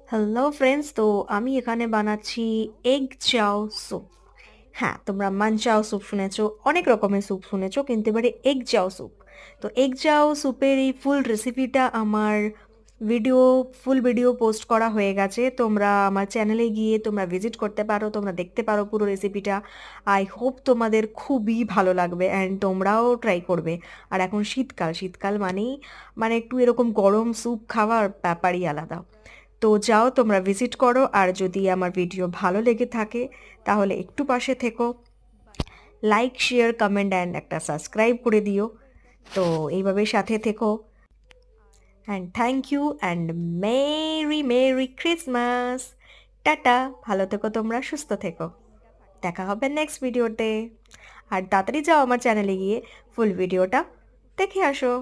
Hello friends, তো আমি এখানে বানাচ্ছি এগ চাও স্যুপ। হ্যাঁ, তোমরা মানচাও স্যুপ শুনেছো, অনেক রকমের স্যুপ শুনেছো, কিন্তু এবারে এগ চাও স্যুপ। তো এগ চাও স্যুপের এই ফুল রেসিপিটা আমার ভিডিও ফুল ভিডিও পোস্ট করা হয়ে গেছে। তোমরা আমার চ্যানেলে গিয়ে তোমরা ভিজিট করতে পারো, তোমরা দেখতে পারো পুরো রেসিপিটা। আই হোপ তোমাদের খুবই ভালো লাগবে অ্যান্ড তোমরাও ট্রাই করবে। আর এখন শীতকাল, শীতকাল মানেই মানে একটু এরকম গরম স্যুপ খাওয়ার ব্যাপারই আলাদা। তো যাও তোমরা ভিজিট করো, আর যদি আমার ভিডিও ভালো লেগে থাকে তাহলে একটু পাশে থেকো, লাইক শেয়ার কমেন্ট অ্যান্ড একটা সাবস্ক্রাইব করে দিও। তো এইভাবে সাথে থেকো, and thank you and merry merry Christmas. Tata, ভালো থেকো, তোমরা সুস্থ থেকো। দেখা হবে নেক্সট ভিডিওতে। আর তাড়াতাড়ি যাও আমার চ্যানেলে গিয়ে ফুল ভিডিওটা দেখে আসো।